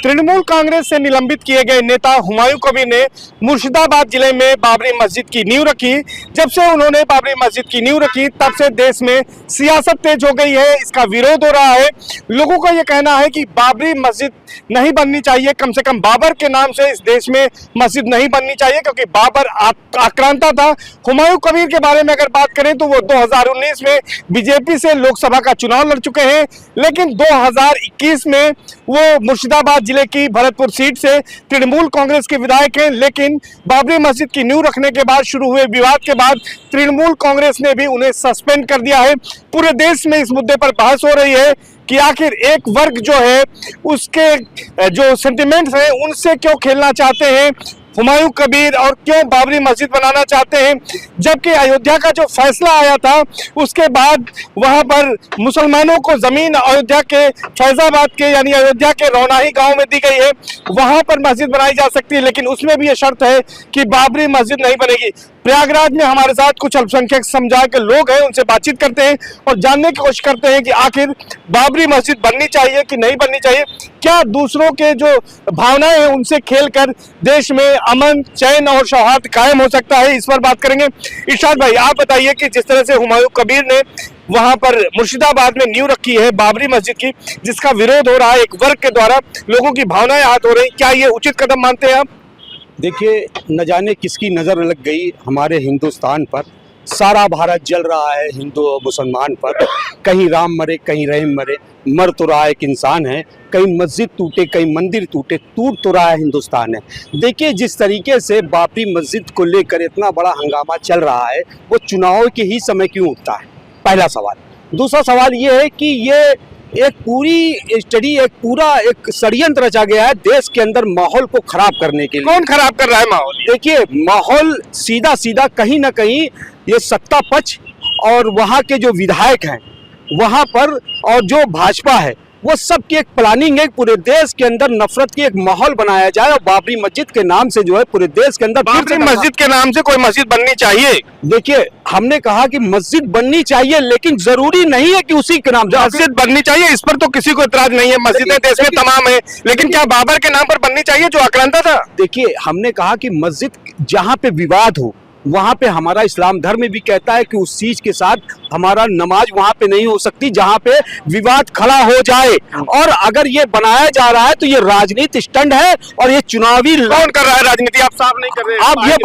तृणमूल कांग्रेस से निलंबित किए गए नेता हुमायूं कबीर ने मुर्शिदाबाद जिले में बाबरी मस्जिद की नींव रखी। जब से उन्होंने बाबरी मस्जिद की नींव रखी तब से देश में सियासत तेज हो गई है, इसका विरोध हो रहा है। लोगों का यह कहना है कि बाबरी मस्जिद नहीं बननी चाहिए, कम से कम बाबर के नाम से इस देश में मस्जिद नहीं बननी चाहिए, क्योंकि बाबर आक्रांता था। हुमायूं कबीर के बारे में अगर बात करें तो वो 2019 में बीजेपी से लोकसभा का चुनाव लड़ चुके हैं, लेकिन 2021 में वो मुर्शिदाबाद जिले की भरतपुर सीट से तृणमूल कांग्रेस के विधायक हैं। लेकिन बाबरी मस्जिद की नींव रखने के बाद शुरू हुए विवाद के बाद तृणमूल कांग्रेस ने भी उन्हें सस्पेंड कर दिया है। पूरे देश में इस मुद्दे पर बहस हो रही है कि आखिर एक वर्ग जो है उसके जो सेंटिमेंट्स हैं उनसे क्यों खेलना चाहते हैं हुमायूं कबीर, और क्यों बाबरी मस्जिद बनाना चाहते हैं। जबकि अयोध्या का जो फैसला आया था उसके बाद वहां पर मुसलमानों को जमीन अयोध्या के फैजाबाद के यानी अयोध्या के रौनाही गांव में दी गई है, वहां पर मस्जिद बनाई जा सकती है, लेकिन उसमें भी यह शर्त है कि बाबरी मस्जिद नहीं बनेगी। प्रयागराज में हमारे साथ कुछ अल्पसंख्यक समुदाय के लोग हैं, उनसे बातचीत करते हैं और जानने की कोशिश करते हैं कि आखिर बाबरी मस्जिद बननी चाहिए कि नहीं बननी चाहिए, क्या दूसरों के जो भावनाएं हैं उनसे खेलकर देश में अमन, चैन और सौहार्द कायम हो सकता है। इस पर बात करेंगे। इरशाद भाई, आप बताइए कि जिस तरह से हुमायूं कबीर ने वहां पर मुर्शिदाबाद में नींव रखी है बाबरी मस्जिद की, जिसका विरोध हो रहा है एक वर्ग के द्वारा, लोगों की भावनाएं आहत हो रही, क्या ये उचित कदम मानते हैं आप? देखिए, न जाने किसकी नज़र लग गई हमारे हिंदुस्तान पर। सारा भारत जल रहा है हिंदू और मुसलमान पर। कहीं राम मरे, कहीं रहीम मरे, मर तो रहा एक इंसान है। कहीं मस्जिद टूटे, कहीं मंदिर टूटे, टूट तो रहा है हिंदुस्तान है। देखिए, जिस तरीके से बाबरी मस्जिद को लेकर इतना बड़ा हंगामा चल रहा है, वो चुनाव के ही समय क्यों उठता है, पहला सवाल। दूसरा सवाल ये है कि ये एक पूरी स्टडी, एक षड्यंत्र रचा गया है देश के अंदर माहौल को खराब करने के लिए। कौन खराब कर रहा है माहौल? देखिए, माहौल सीधा सीधा कहीं ना कहीं ये सत्ता पक्ष और वहाँ के जो विधायक हैं वहाँ पर, और जो भाजपा है, वो सब की एक प्लानिंग है। पूरे देश के अंदर नफरत की एक माहौल बनाया जाए और बाबरी मस्जिद के नाम से जो है पूरे देश के अंदर बाबरी मस्जिद के नाम से कोई मस्जिद बननी चाहिए। देखिए, हमने कहा कि मस्जिद बननी चाहिए, लेकिन जरूरी नहीं है कि उसी के नाम से मस्जिद बननी चाहिए, इस पर तो किसी को इतराज नहीं है। मस्जिदें देश में तमाम है, लेकिन क्या बाबर के नाम पर बननी चाहिए जो आक्रांता था? देखिए, हमने कहा कि मस्जिद जहाँ पे विवाद हो वहाँ पे हमारा इस्लाम धर्म भी कहता है कि उस चीज के साथ हमारा नमाज वहाँ पे नहीं हो सकती जहाँ पे विवाद खड़ा हो जाए। और अगर ये बनाया जा रहा है तो ये राजनीति स्टंट है और ये चुनावी। कौन कर रहा है राजनीति? आप साफ नहीं कर रहे हैं। आप ये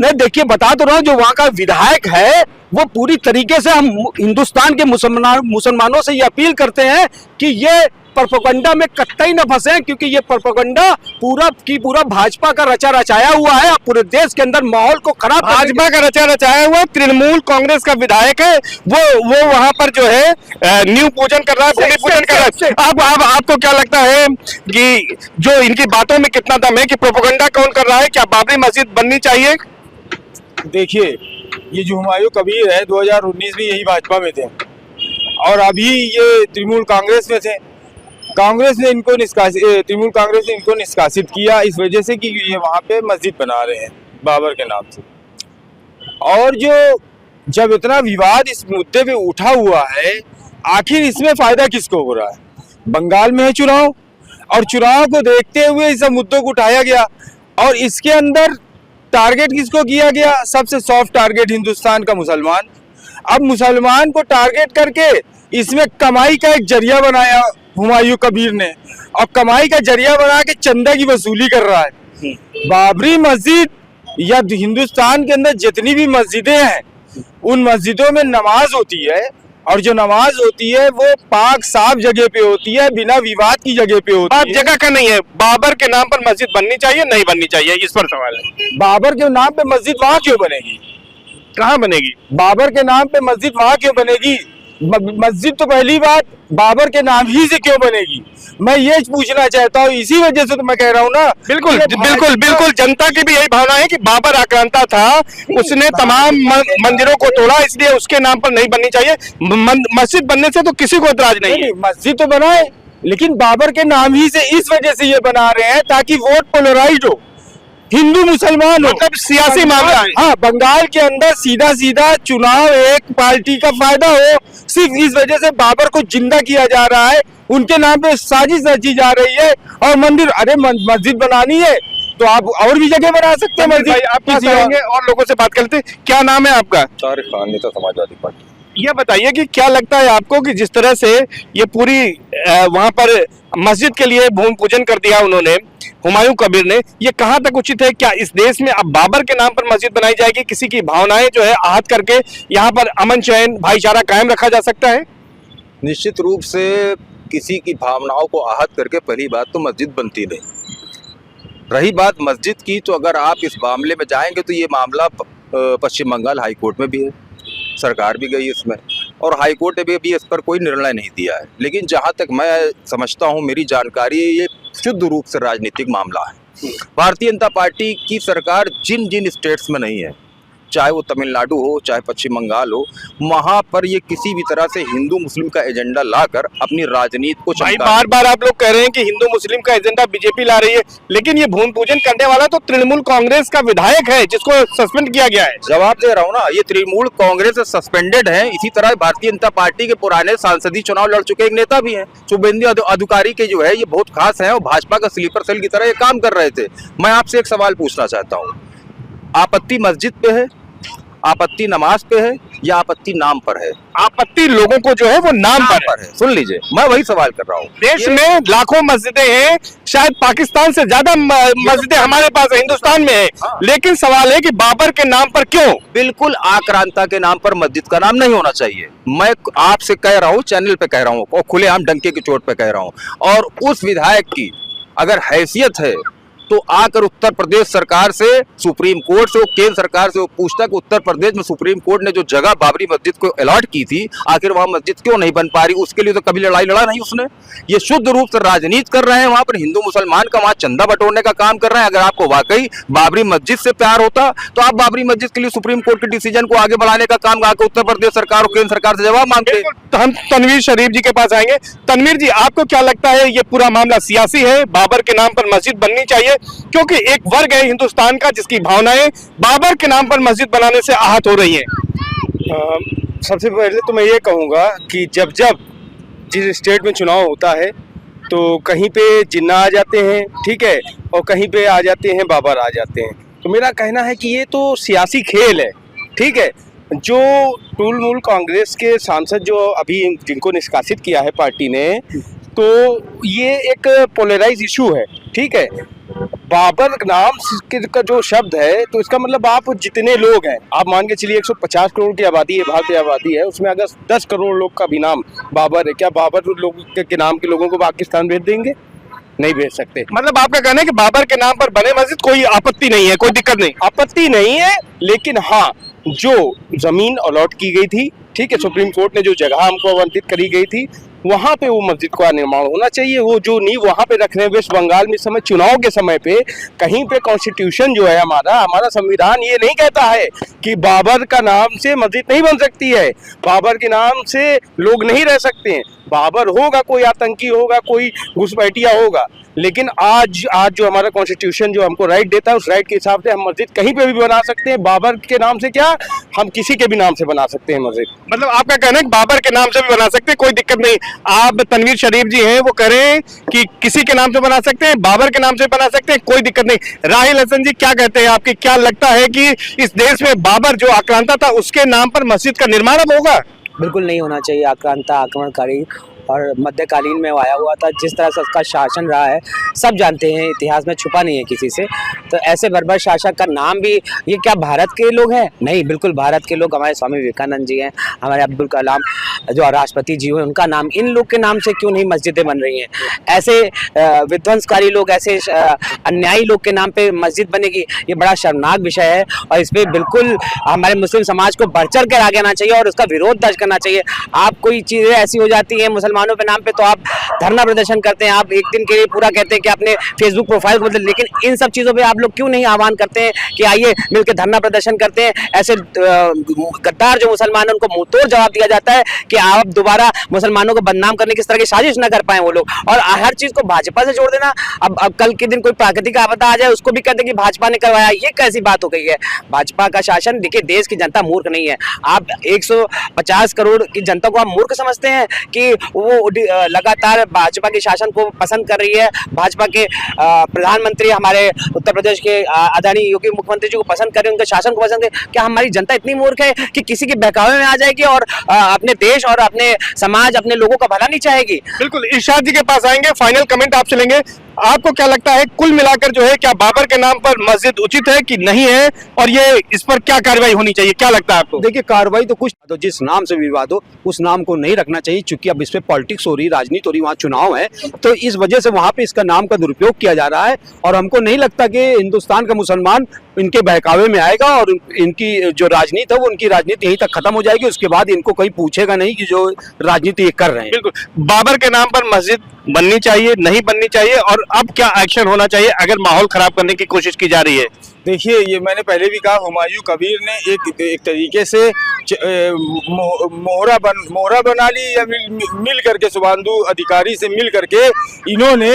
नहीं, देखिए, बता तो रहा हूँ, जो वहाँ का विधायक है वो पूरी तरीके से हम हिंदुस्तान के मुसलमानों से ये अपील करते हैं कि ये प्रोपेगेंडा में कतई न फंसे, क्योंकि ये प्रोपेगेंडा पूरा भाजपा का रचा रचाया हुआ है। पूरे देश के अंदर माहौल को खराब, भाजपा का रचा रचाया हुआ। तृणमूल कांग्रेस का विधायक है, वो वहां पर जो है नींव पूजन कर रहा है, भूमि पूजन कर रहा है। आपको क्या लगता है कि जो इनकी बातों में कितना दम है कि प्रोपेगेंडा कौन कर रहा है? क्या बाबरी मस्जिद बननी चाहिए? देखिए, ये जो हुमायूं कबीर है 2019 में यही भाजपा में थे और अभी ये तृणमूल कांग्रेस में थे। तृणमूल कांग्रेस ने इनको निष्कासित किया इस वजह से कि ये वहाँ पे मस्जिद बना रहे हैं बाबर के नाम से। और जब इतना विवाद इस मुद्दे पे उठा हुआ है, आखिर इसमें फायदा किसको हो रहा है? बंगाल में है चुनाव, और चुनाव को देखते हुए इस मुद्दों को उठाया गया, और इसके अंदर टारगेट किसको किया गया? सबसे सॉफ्ट टारगेट हिंदुस्तान का मुसलमान। अब मुसलमान को टारगेट करके इसमें कमाई का एक जरिया बनाया हुमायूं कबीर ने, और कमाई का जरिया बना के चंदा की वसूली कर रहा है। बाबरी मस्जिद या हिंदुस्तान के अंदर जितनी भी मस्जिदें हैं उन मस्जिदों में नमाज होती है, और जो नमाज होती है वो पाक साफ जगह पे होती है, बिना विवाद की जगह पे होती है। जगह का नहीं है। बाबर के नाम पर मस्जिद बननी चाहिए, नहीं बननी चाहिए, इस पर सवाल है। बाबर के नाम पे मस्जिद वहाँ क्यों बनेगी? कहाँ बनेगी? बाबर के नाम पे मस्जिद वहाँ क्यों बनेगी? मस्जिद तो पहली बात बाबर के नाम ही से क्यों बनेगी, मैं ये पूछना चाहता हूँ। इसी वजह से तो मैं कह रहा हूँ ना। बिल्कुल बिल्कुल बिल्कुल, जनता की भी यही भावना है कि बाबर आक्रांता था, उसने तमाम मंदिरों को तोड़ा, इसलिए उसके नाम पर नहीं बननी चाहिए। मस्जिद बनने से तो किसी को एतराज नहीं है। मस्जिद तो बनाए, लेकिन बाबर के नाम ही से इस वजह से ये बना रहे हैं ताकि वोट पोलराइज हो, हिंदू मुसलमान हो, मतलब सियासी मामला है। हाँ, बंगाल के अंदर सीधा सीधा चुनाव एक पार्टी का फायदा हो, सिर्फ इस वजह से बाबर को जिंदा किया जा रहा है। उनके नाम पे साजिश रची जा रही है। और मंदिर, अरे मस्जिद बनानी है तो आप और भी जगह बना सकते हैं भाई मस्जिद। आप पास आएंगे और लोगों से बात करते हैं। क्या नाम है आपका? तारिक खान, नेता समाजवादी पार्टी। ये बताइए कि क्या लगता है आपको कि जिस तरह से ये पूरी वहां पर मस्जिद के लिए भूमि पूजन कर दिया उन्होंने, हुमायूं कबीर ने, ये कहाँ तक उचित है? क्या इस देश में अब बाबर के नाम पर मस्जिद बनाई जाएगी? किसी की भावनाएं जो है आहत करके यहाँ पर अमन चैन भाईचारा कायम रखा जा सकता है? निश्चित रूप से किसी की भावनाओं को आहत करके पहली बात तो मस्जिद बनती नहीं। रही बात मस्जिद की, तो अगर आप इस मामले में जाएंगे तो ये मामला पश्चिम बंगाल हाई कोर्ट में भी है, सरकार भी गई इसमें, और हाई कोर्ट ने भी इस पर कोई निर्णय नहीं दिया है। लेकिन जहाँ तक मैं समझता हूँ, मेरी जानकारी, ये शुद्ध रूप से राजनीतिक मामला है। भारतीय जनता पार्टी की सरकार जिन जिन स्टेट्स में नहीं है, चाहे वो तमिलनाडु हो चाहे पश्चिम बंगाल हो, वहाँ पर ये किसी भी तरह से हिंदू मुस्लिम का एजेंडा लाकर अपनी राजनीति को भाई चमका। बार बार आप लोग कह रहे हैं कि हिंदू मुस्लिम का एजेंडा बीजेपी ला रही है, लेकिन ये भूमि पूजन करने वाला तो तृणमूल कांग्रेस का विधायक है जिसको सस्पेंड किया गया है। जवाब दे रहा हूँ ना, ये तृणमूल कांग्रेस से सस्पेंडेड है। इसी तरह भारतीय जनता पार्टी के पुराने सांसदीय चुनाव लड़ चुके एक नेता भी हैं, शुभेंदु अधिकारी के जो है ये बहुत खास हैं और भाजपा का स्लीपर सेल की तरह ये काम कर रहे थे। मैं आपसे एक सवाल पूछना चाहता हूँ, आपत्ति मस्जिद पे है, आपत्ति नमाज पे है, या आपत्ति नाम पर है? आपत्ति लोगों को जो है वो नाम पर है। सुन लीजिए, मैं वही सवाल कर रहा हूँ। देश में लाखों मस्जिदें हैं, शायद पाकिस्तान से ज्यादा मस्जिदें हमारे पास हिंदुस्तान में है, हाँ। लेकिन सवाल है कि बाबर के नाम पर क्यों? बिल्कुल आक्रांता के नाम पर मस्जिद का नाम नहीं होना चाहिए। मैं आपसे कह रहा हूँ, चैनल पे कह रहा हूँ और खुलेआम डंके की चोट पे कह रहा हूँ। और उस विधायक की अगर हैसियत है तो आकर उत्तर प्रदेश सरकार से, सुप्रीम कोर्ट से, केंद्र सरकार से वो पूछता कि उत्तर प्रदेश में सुप्रीम कोर्ट ने जो जगह बाबरी मस्जिद को अलॉट की थी, आखिर वहां मस्जिद क्यों नहीं बन पा रही? उसके लिए तो कभी लड़ाई लड़ा नहीं उसने। ये शुद्ध रूप से राजनीति कर रहे हैं, वहां पर हिंदू मुसलमान का वहां चंदा बटोरने का काम कर रहे हैं। अगर आपको वाकई बाबरी मस्जिद से प्यार होता तो आप बाबरी मस्जिद के लिए सुप्रीम कोर्ट के डिसीजन को आगे बढ़ाने का काम आकर उत्तर प्रदेश सरकार और केंद्र सरकार से जवाब मांगते। तो हम तनवीर शरीफ जी के पास आएंगे। तनवीर जी, आपको क्या लगता है ये पूरा मामला सियासी है? बाबर के नाम पर मस्जिद बननी चाहिए, क्योंकि एक वर्ग है हिंदुस्तान का जिसकी भावनाएं बाबर के नाम पर मस्जिद बनाने से आहत हो रही हैं। सबसे पहले तो मैं ये कहूँगा कि जब जब जिस स्टेट में चुनाव होता है तो कहीं पे जिन्ना आ जाते हैं, ठीक है, और कहीं पे आ जाते हैं बाबर आ जाते हैं। तो मेरा कहना है कि ये तो सियासी खेल है, ठीक है। जो तृणमूल कांग्रेस के सांसद जो अभी जिनको निष्कासित किया है पार्टी ने, तो ये एक पोलराइज इशू है, ठीक है। बाबर नाम का जो शब्द है, तो इसका मतलब आप जितने लोग हैं, आप मान के चलिए 150 करोड़ की आबादी है, भारत की आबादी है, उसमें अगर 10 करोड़ लोग का भी नाम बाबर है, क्या बाबर लोग के नाम के लोगों को पाकिस्तान भेज देंगे? नहीं भेज सकते। मतलब आपका कहना है कि बाबर के नाम पर बने मस्जिद कोई आपत्ति नहीं है, कोई दिक्कत नहीं? आपत्ति नहीं है, लेकिन हाँ, जो जमीन अलॉट की गई थी, ठीक है, सुप्रीम कोर्ट ने जो जगह हमको आवंटित करी गई थी, वहाँ पे वो मस्जिद का निर्माण होना चाहिए। वो जो नींव वहाँ पे रख रहे हैं वेस्ट बंगाल में, इस समय चुनाव के समय पे कहीं पे कॉन्स्टिट्यूशन जो है हमारा संविधान ये नहीं कहता है कि बाबर का नाम से मस्जिद नहीं बन सकती है, बाबर के नाम से लोग नहीं रह सकते हैं। बाबर होगा, कोई आतंकी होगा, कोई घुसपैठिया होगा, लेकिन आज जो हमारा कॉन्स्टिट्यूशन जो हमको राइट देता है, उस राइट के हिसाब से हम मस्जिद कहीं पे भी बना सकते हैं। बाबर के नाम से क्या, हम किसी के भी नाम से बना सकते हैं मस्जिद। मतलब आपका कहना है कि बाबर के नाम से भी बना सकते हैं, कोई दिक्कत नहीं। आप तनवीर शरीफ जी हैं, वो कह रहे हैं कि किसी के नाम से बना सकते हैं, बाबर के नाम से बना सकते हैं, कोई दिक्कत नहीं। राहिल हसन जी, क्या कहते हैं? आपकी क्या लगता है कि इस देश में बाबर जो आक्रांता था उसके नाम पर मस्जिद का निर्माण अब होगा? बिल्कुल नहीं होना चाहिए। आक्रांता, आक्रमणकारी और मध्यकालीन में आया हुआ था, जिस तरह से उसका शासन रहा है सब जानते हैं, इतिहास में छुपा नहीं है किसी से। तो ऐसे बर्बर शासक का नाम भी, ये क्या भारत के लोग हैं? नहीं, बिल्कुल भारत के लोग, हमारे स्वामी विवेकानंद जी हैं, हमारे अब्दुल कलाम जो राष्ट्रपति जी हुए, उनका नाम, इन लोग के नाम से क्यों नहीं मस्जिदें बन रही हैं? ऐसे विध्वंसकारी लोग, ऐसे अन्यायी लोग के नाम पे मस्जिद बनेगी, ये बड़ा शर्मनाक विषय है। और इस पर बिल्कुल हमारे मुस्लिम समाज को बढ़ चढ़ कर आगे आना चाहिए और उसका विरोध दर्ज करना चाहिए। आप कोई चीज़ें ऐसी हो जाती हैं मुसलमानों के नाम पे तो आप धरना प्रदर्शन करते हैं, आप एक दिन के लिए पूरा कहते हैं कि आपने फेसबुक प्रोफाइल को बदल, लेकिन इन सब चीज़ों पे आप लोग क्यों नहीं आह्वान करते हैं कि आइए मिलकर धरना प्रदर्शन करते हैं? ऐसे गद्दार जो मुसलमान हैं उनको मुंह तोड़ जवाब दिया जाता है कि आप दोबारा मुसलमानों को बदनाम करने की इस तरह की साजिश न कर पाए वो लोग। और हर चीज़ को भाजपा से जोड़ देना, अब कल के दिन कोई प्राकृतिक आपदा आ जाए उसको भी कहते हैं कि भाजपा ने करवाया, ये कैसी बात हो गई है? भाजपा का शासन, देखिए देश की जनता मूर्ख नहीं है। आप 150 करोड़ की जनता को आप मूर्ख समझते हैं कि लगातार भाजपा के शासन को पसंद कर रही है। भाजपा के प्रधानमंत्री हमारे उत्तर प्रदेश के आदरणीय योगी मुख्यमंत्री जी को पसंद कर रहे हैं, उनके शासन को पसंद है। क्या हमारी जनता इतनी मूर्ख है कि किसी के बहकावे में आ जाएगी और अपने देश और अपने समाज, अपने लोगों का भला नहीं चाहेगी? बिल्कुल, इरशाद जी के पास आएंगे, फाइनल कमेंट आपसे लेंगे। आपको क्या लगता है कुल मिलाकर जो है, क्या बाबर के नाम पर मस्जिद उचित है कि नहीं है, और ये इस पर क्या कार्रवाई होनी चाहिए, क्या लगता है आपको? देखिए, कार्रवाई तो कुछ तो जिस नाम से विवाद हो उस नाम को नहीं रखना चाहिए, क्योंकि अब इस पे पॉलिटिक्स हो रही, राजनीति हो रही, वहाँ चुनाव है, तो इस वजह से वहाँ पे इसका नाम का दुरुपयोग किया जा रहा है। और हमको नहीं लगता कि हिंदुस्तान का मुसलमान इनके बहकावे में आएगा और इनकी जो राजनीति है वो उनकी राजनीति यहीं तक खत्म हो जाएगी। उसके बाद इनको कोई पूछेगा नहीं कि जो राजनीति ये कर रहे हैं। बिल्कुल, बाबर के नाम पर मस्जिद बननी चाहिए, नहीं बननी चाहिए, और अब क्या एक्शन होना चाहिए अगर माहौल खराब करने की कोशिश की जा रही है? देखिए, ये मैंने पहले भी कहा, हुमायूं कबीर ने एक तरीके से मोहरा बना ली, या मिल करके शुभांदु अधिकारी से मिल करके इन्होंने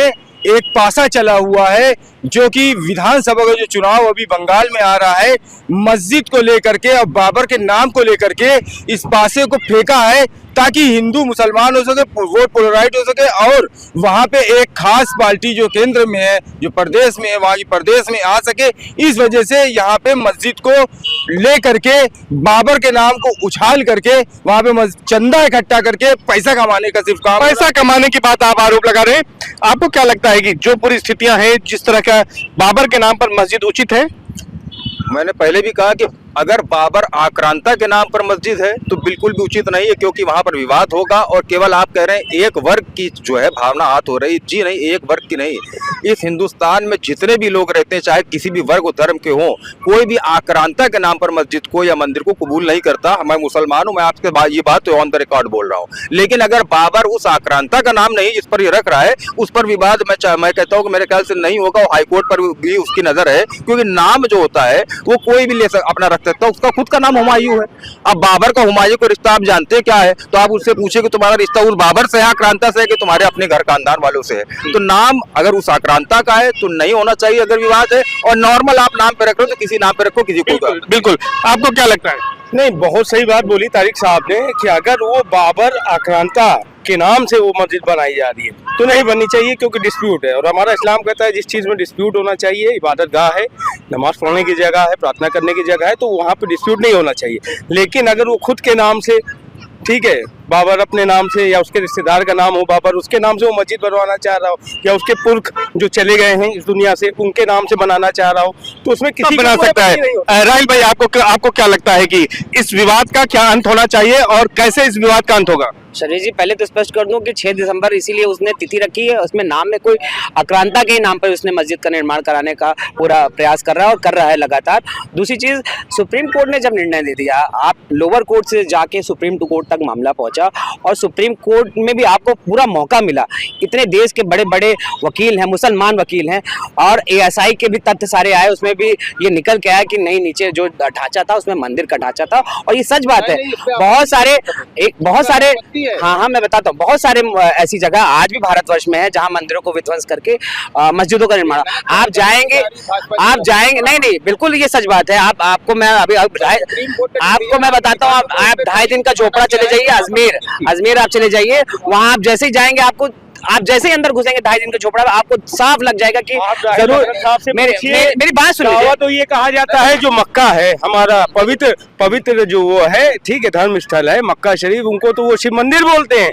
एक पासा चला हुआ है, जो कि विधानसभा का जो चुनाव अभी बंगाल में आ रहा है, मस्जिद को लेकर के और बाबर के नाम को लेकर के इस पासे को फेंका है, ताकि हिंदू मुसलमान हो सके, वोट पोलराइज हो सके, और वहाँ पे एक खास पार्टी जो केंद्र में है, जो प्रदेश में है, वहाँ की प्रदेश में आ सके। इस वजह से यहाँ पे मस्जिद को ले करके बाबर के नाम को उछाल करके वहाँ पे चंदा इकट्ठा करके पैसा कमाने का सिर्फ काम, पैसा कमाने की बात आप आरोप लगा रहे हैं। आपको क्या लगता है कि जो पूरी स्थितियां हैं, जिस तरह का बाबर के नाम पर मस्जिद उचित है? मैंने पहले भी कहा कि अगर बाबर आक्रांता के नाम पर मस्जिद है तो बिल्कुल भी उचित नहीं है, क्योंकि वहां पर विवाद होगा। और केवल आप कह रहे हैं एक वर्ग की जो है भावना हाथ हो रही, जी नहीं, एक वर्ग की नहीं। इस हिंदुस्तान में जितने भी लोग रहते हैं, चाहे किसी भी वर्ग धर्म के हों, कोई भी आक्रांता के नाम पर मस्जिद को या मंदिर को कबूल नहीं करता। मैं मुसलमान हूँ, मैं आपके ये बात ऑन द रिकॉर्ड बोल रहा हूँ। लेकिन अगर बाबर उस आक्रांता का नाम नहीं जिस पर ये रख रहा है, उस पर विवाद मैं कहता हूँ कि मेरे ख्याल से नहीं होगा। हाईकोर्ट पर भी उसकी नजर है, क्योंकि नाम जो होता है वो कोई भी अपना रख सकता है। उसका खुद का नाम हुमायूं है। अब बाबर का हुमायूं का रिश्ता आप जानते हैं क्या है, तो आप उससे पूछे कि तुम्हारा रिश्ता उस बाबर से है, आक्रांता से है, कि तुम्हारे अपने घर खानदान वालों से है। तो नाम अगर उस आक्रांता का है तो नहीं होना चाहिए अगर विवाद है, और नॉर्मल आप नाम पे रख रहे हो तो किसी नाम पे रखो, किसी को। बिल्कुल, आपको क्या लगता है? नहीं, बहुत सही बात बोली तारिक साहब ने कि अगर वो बाबर आक्रांता के नाम से वो मस्जिद बनाई जा रही है तो नहीं बननी चाहिए, क्योंकि डिस्प्यूट है। और हमारा इस्लाम कहता है जिस चीज़ में डिस्प्यूट होना चाहिए, इबादत गाह है, नमाज पढ़ने की जगह है, प्रार्थना करने की जगह है, तो वहाँ पे डिस्प्यूट नहीं होना चाहिए। लेकिन अगर वो खुद के नाम से, ठीक है, बाबर अपने नाम से या उसके रिश्तेदार का नाम हो बाबर, उसके नाम से वो मस्जिद बनवाना चाह रहा हो, या उसके पुरख जो चले गए हैं इस दुनिया से उनके नाम से बनाना चाह रहा हो, तो उसमें किसी बना सकता है। राहिल भाई, आपको क्या लगता है कि इस विवाद का क्या अंत होना चाहिए और कैसे इस विवाद का अंत होगा? शरीर जी, पहले तो स्पष्ट कर दूं कि 6 दिसंबर इसीलिए उसने तिथि रखी है, उसमें नाम में कोई आक्रांता के नाम पर उसने मस्जिद का निर्माण कराने का पूरा प्रयास कर रहा है और कर रहा है लगातार। दूसरी चीज, सुप्रीम कोर्ट ने जब निर्णय दे दिया, आप लोअर कोर्ट से जाके सुप्रीम कोर्ट तक मामला पहुंचा, और सुप्रीम कोर्ट में भी आपको पूरा मौका मिला। इतने देश के बड़े बड़े वकील हैं, मुसलमान वकील हैं, और ASI के भी तथ्य सारे आए, उसमें भी ये निकल के आया कि नहीं, नीचे जो ढांचा था उसमें मंदिर का ढांचा था, और ये सच बात है। बहुत सारे हाँ, मैं बताता हूँ, बहुत सारे ऐसी जगह आज भी भारतवर्ष में है जहाँ मंदिरों को विध्वंस करके मस्जिदों का निर्माण। आप जाएंगे, नहीं, बिल्कुल ये सच बात है। आपको मैं बताता हूँ, आप 2.5 दिन का चोपड़ा चले जाइए, अजमेर आप चले जाइए, वहाँ आप जैसे ही जाएंगे, आप जैसे ही अंदर घुसेंगे 2.5 दिन के चोपड़ा में, आपको साफ लग जाएगा कि जरूर। मेरी बात सुनिए। तो ये कहा जाता है जो मक्का है हमारा पवित्र जो वो है, ठीक है, धर्म स्थल है मक्का शरीफ, उनको तो वो शिव मंदिर बोलते हैं,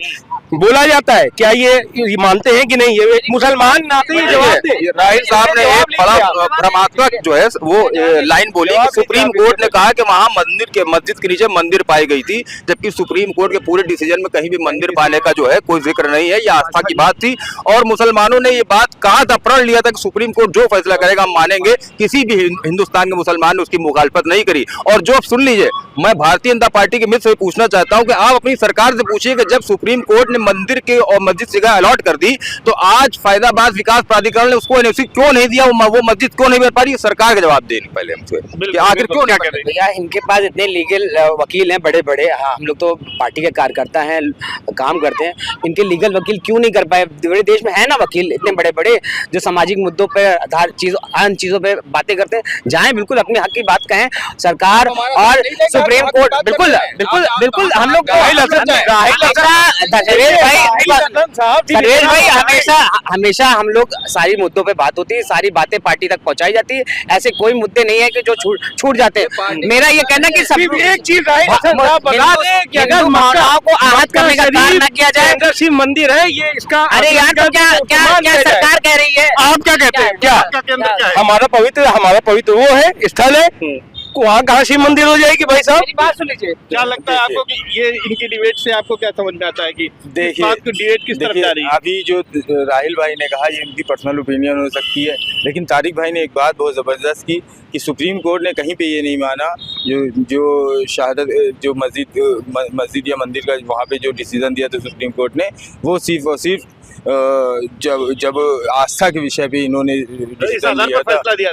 बोला जाता है। क्या ये मानते हैं कि नहीं? ये मुसलमान नाते ही जवाब दे। राहिल साहब ने एक बड़ा भ्रमात्मक जो है वो लाइन बोली कि सुप्रीम कोर्ट ने कहा कि वहाँ मस्जिद के नीचे मंदिर पाई गई थी, जबकि सुप्रीम कोर्ट के पूरे डिसीजन में कहीं भी मंदिर पाने का जो है कोई जिक्र नहीं है। ये आस्था की बात थी, और मुसलमानों ने ये बात कहा था, प्रण लिया था कि सुप्रीम कोर्ट जो फैसला करेगा हम मानेंगे। किसी भी हिंदुस्तान के मुसलमान ने उसकी मुखालफत नहीं करी। और जो अब सुन लीजिए, मैं भारतीय जनता पार्टी के मित्र से पूछना चाहता हूँ कि आप अपनी सरकार से पूछिए कि जब सुप्रीम कोर्ट ने मंदिर के और मस्जिद जगह अलॉट कर दी, तो आज फैजाबाद विकास प्राधिकरण ने उसको NOC क्यों नहीं दिया, वो मस्जिद क्यों नहीं बन पा रही? सरकार का जवाब देनी पहले हमसे, आखिर क्यों क्या कर रही है? भैया, इनके पास इतने लीगल वकील हैं बड़े बड़े, हम लोग तो पार्टी के कार्यकर्ता हैं, काम करते हैं, इनके लीगल वकील क्यों नहीं कर पाए? बड़े देश में है ना वकील इतने बड़े बड़े जो सामाजिक मुद्दों पे अन्य चीजों पे बातें करते हैं, जाएं बिल्कुल अपने हक की बात कहें। सरकार और सुप्रीम कोर्ट बिल्कुल हम लोग सर्वेश साहब सर्वेश भाई हमेशा हमेशा हम लोग सारी मुद्दों पे बात होती है, सारी बातें पार्टी तक पहुंचाई जाती है, ऐसे कोई मुद्दे नहीं है कि जो छूट जाते हैं। मेरा ये कहना कि सब एक चीज राहिल हसन साहब बता दें कि अगर मानवताओं को आहत करने का कार्य न किया जाए। शिव मंदिर है ये, इसका अरे यार तो क्या क्या क्या सरकार कह रही है? आप क्या कहते हैं, क्या आपका केंद्र क्या है? हमारा पवित्र वो है, स्थल है, वहाँ कहाँ शिव मंदिर हो जाएगी भाई साहब? मेरी बात सुन लीजिए। क्या लगता है आपको कि ये इनकी डिबेट से आपको क्या समझ में आता है कि देखिए, बात को डिबेट किस तरफ जा रही है? अभी जो राहिल भाई ने कहा ये उनकी पर्सनल ओपिनियन हो सकती है, लेकिन तारिक भाई ने एक बात बहुत ज़बरदस्त की कि सुप्रीम कोर्ट ने कहीं पे ये नहीं माना, जो शहादत जो मस्जिद या मंदिर का वहाँ पे जो डिसीजन दिया था सुप्रीम कोर्ट ने, वो सिर्फ और सिर्फ जब आस्था के विषय पे इन्होंने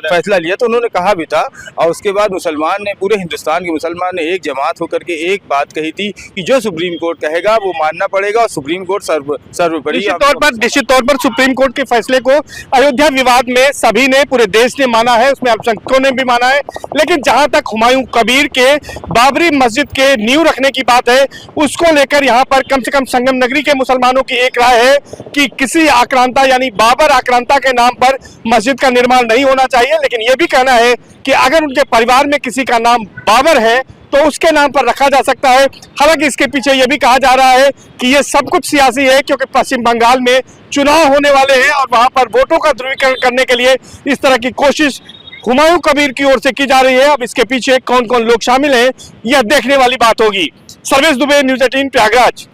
फैसला लिया तो उन्होंने कहा भी था, और उसके बाद मुसलमान ने, पूरे हिंदुस्तान के मुसलमान ने एक जमात होकर के एक बात कही थी कि जो सुप्रीम कोर्ट कहेगा वो मानना पड़ेगा, और सुप्रीम कोर्ट सर्वोपरि। निश्चित तौर पर सुप्रीम कोर्ट के फैसले को अयोध्या विवाद में सभी ने, पूरे देश ने माना है, उसमें अल्पसंख्यकों ने भी माना है, लेकिन जहां तक हुमायूं कबीर के बाबरी मस्जिद के नींव रखने की बात है, उसको लेकर यहाँ पर कम से कम संगम नगरी के मुसलमानों की एक राय है कि किसी आक्रांता यानी बाबर आक्रांता के नाम पर मस्जिद का निर्माण नहीं होना चाहिए। लेकिन यह भी कहना है कि अगर उनके परिवार में किसी का नाम बाबर है तो उसके नाम पर रखा जा सकता है। हालांकि इसके पीछे यह भी कहा जा रहा है कि यह सब कुछ सियासी है, क्योंकि पश्चिम बंगाल में चुनाव होने वाले हैं और वहां पर वोटों का ध्रुवीकरण करने के लिए इस तरह की कोशिश हुमायूं कबीर की ओर से की जा रही है। अब इसके पीछे कौन कौन लोग शामिल हैं, यह देखने वाली बात होगी। सर्वेश दुबे, न्यूज़ 18, प्रयागराज।